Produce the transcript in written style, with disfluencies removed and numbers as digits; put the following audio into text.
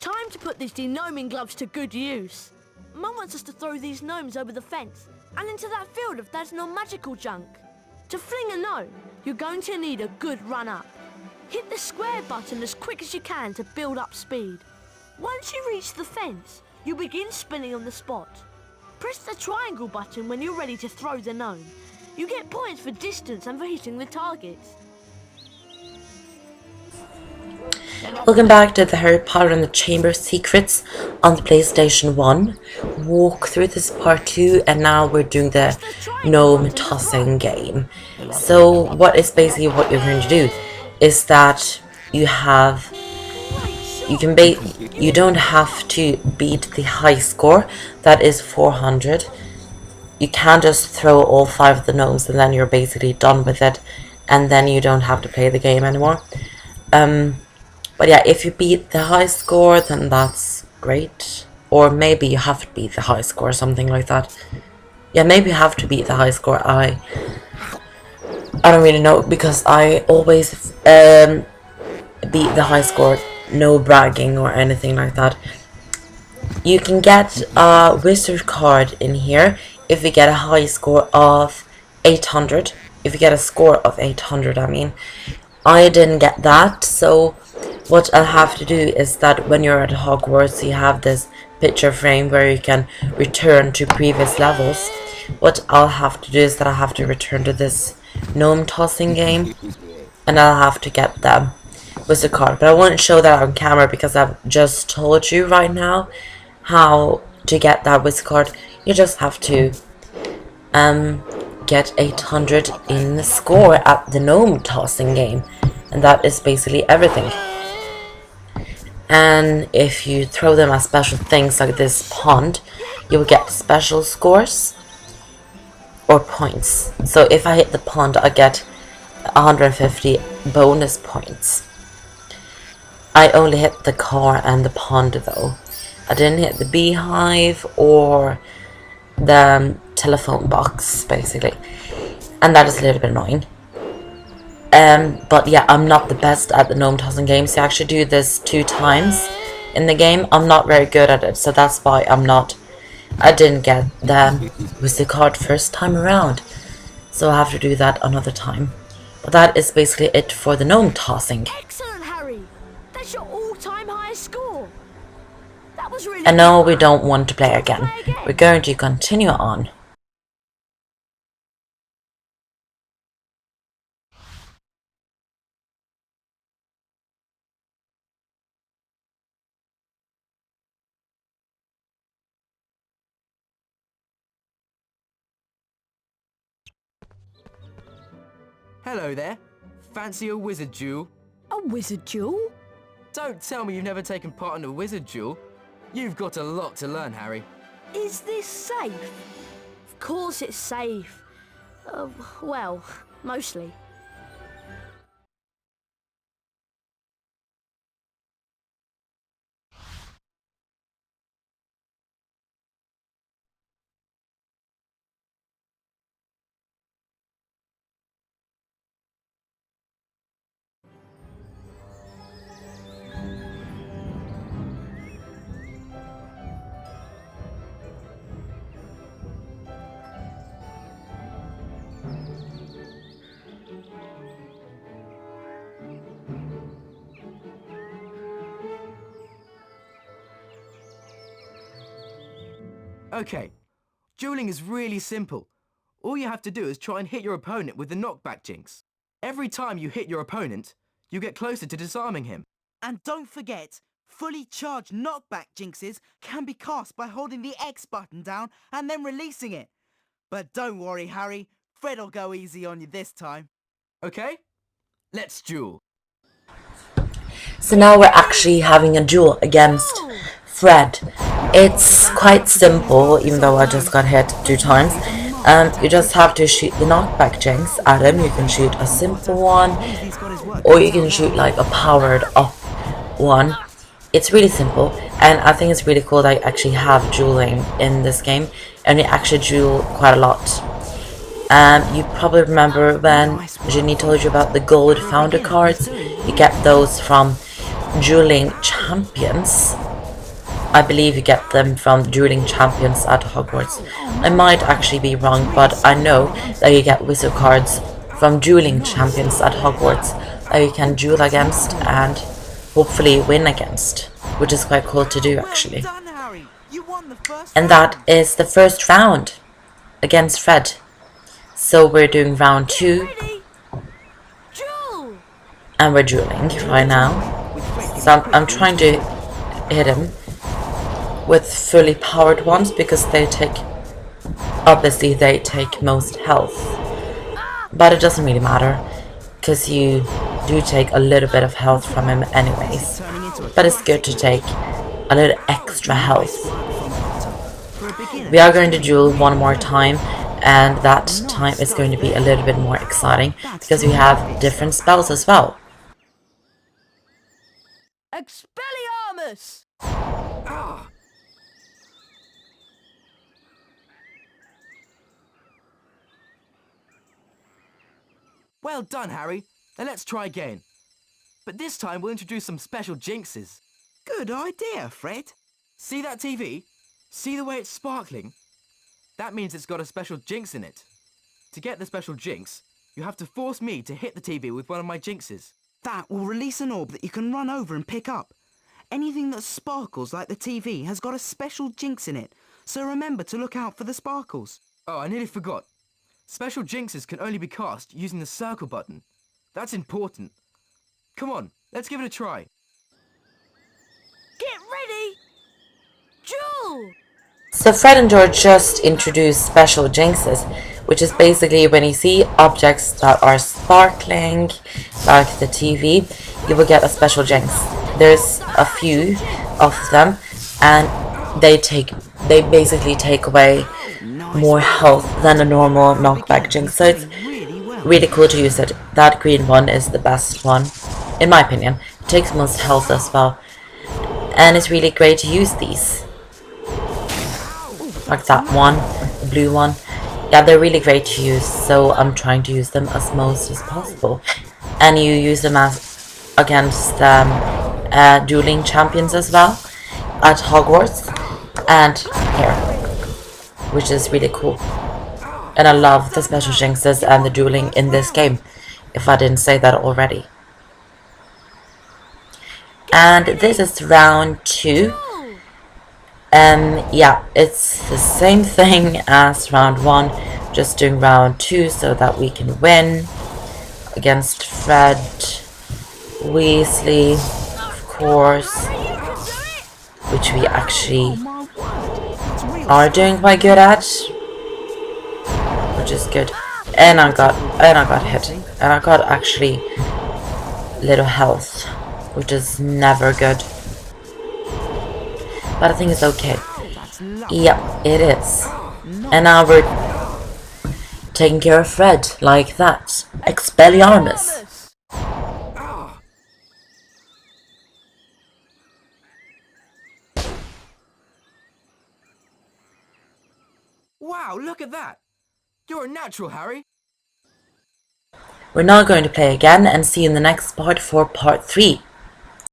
Time to put these de-gnoming gloves to good use. Mum wants us to throw these gnomes over the fence and into that field of there's no magical junk. To fling a gnome, you're going to need a good run-up. Hit the square button as quick as you can to build up speed. Once you reach the fence, you begin spinning on the spot. Press the triangle button when you're ready to throw the gnome. You get points for distance and for hitting the targets. Welcome back to the Harry Potter and the Chamber of Secrets on the PlayStation 1. Walk through this part 2, and now we're doing the gnome tossing game. So what is basically what you're going to do is that you don't have to beat the high score, that is 400. You can just throw all 5 of the gnomes and then you're basically done with it, and then you don't have to play the game anymore. But yeah, if you beat the high score, then that's great. Or maybe you have to beat the high score, something like that. Yeah, maybe you have to beat the high score. I don't really know, because I always beat the high score, no bragging or anything like that. You can get a wizard card in here if you get a high score of 800. If you get a score of 800, I mean. I didn't get that, so what I'll have to do is that when you're at Hogwarts, you have this picture frame where you can return to previous levels. What I'll have to do is that I have to return to this gnome tossing game, and I'll have to get them with the card. But I won't show that on camera because I've just told you right now how to get that with the card. You just have to get 800 in the score at the gnome tossing game, and that is basically everything. And if you throw them at special things like this pond, you will get special scores or points. So if I hit the pond, I get 150 bonus points. I only hit the car and the pond though. I didn't hit the beehive or the telephone box, basically, and that is a little bit annoying. But yeah, I'm not the best at the gnome tossing game, so I actually do this 2 times in the game. I'm not very good at it, so that's why I didn't get the wizard card first time around, so I have to do that another time. But that is basically it for the gnome tossing. Excellent, Harry! That's your all-time highest score! That was really And no, we don't want to play again. We're going to continue on. Hello there. Fancy a wizard duel? A wizard duel? Don't tell me you've never taken part in a wizard duel. You've got a lot to learn, Harry. Is this safe? Of course it's safe. Well, mostly. Okay, dueling is really simple. All you have to do is try and hit your opponent with the knockback jinx. Every time you hit your opponent, you get closer to disarming him. And don't forget, fully charged knockback jinxes can be cast by holding the X button down and then releasing it. But don't worry, Harry, Fred'll go easy on you this time. Okay, let's duel. So now we're actually having a duel against Fred. It's quite simple, even though I just got hit 2 times. You just have to shoot the knockback jinx at him. You can shoot a simple one, or you can shoot like a powered up one. It's really simple, and I think it's really cool that I actually have dueling in this game, and we actually duel quite a lot. You probably remember when Ginny told you about the gold founder cards. You get those from dueling champions. I believe you get them from dueling champions at Hogwarts. I might actually be wrong, but I know that you get wizard cards from dueling champions at Hogwarts that you can duel against and hopefully win against, which is quite cool to do actually. Well done, Harry. You won the first And round. that is the first round against Fred. So we're doing round 2 Ready? Duel! and we're dueling right now. So I'm trying to hit him with fully powered ones because they take most health. But it doesn't really matter because you do take a little bit of health from him anyways. But it's good to take a little extra health. We are going to duel one more time, and that time is going to be a little bit more exciting because we have different spells as well. Expelliarmus! Well done, Harry. Now let's try again. But this time we'll introduce some special jinxes. Good idea, Fred. See that TV? See the way it's sparkling? That means it's got a special jinx in it. To get the special jinx, you have to force me to hit the TV with one of my jinxes. That will release an orb that you can run over and pick up. Anything that sparkles like the TV has got a special jinx in it, so remember to look out for the sparkles. Oh, I nearly forgot. Special jinxes can only be cast using the circle button. That's important. Come on, let's give it a try. Get ready! Duel! So Fred and George just introduced special jinxes, which is basically when you see objects that are sparkling, like the TV, you will get a special jinx. There's a few of them, and they basically take away more health than a normal knockback jinx, so it's really cool to use it. That green one is the best one, in my opinion. It takes most health as well, and it's really great to use these. Like that one, the blue one. Yeah, they're really great to use, so I'm trying to use them as most as possible. And you use them as against dueling champions as well at Hogwarts and here, which is really cool. And I love the special jinxes and the dueling in this game, if I didn't say that already. And this is round 2. Yeah, it's the same thing as round 1, just doing round 2 so that we can win against Fred, Weasley, of course, which we actually are doing quite good at, which is good. And I got hit, and I got actually little health, which is never good. But I think it's okay. Yep, it is. And now we're taking care of Fred, like that. Expelliarmus. Wow, look at that! You're a natural, Harry! We're now going to play again and see you in the next part for part 3.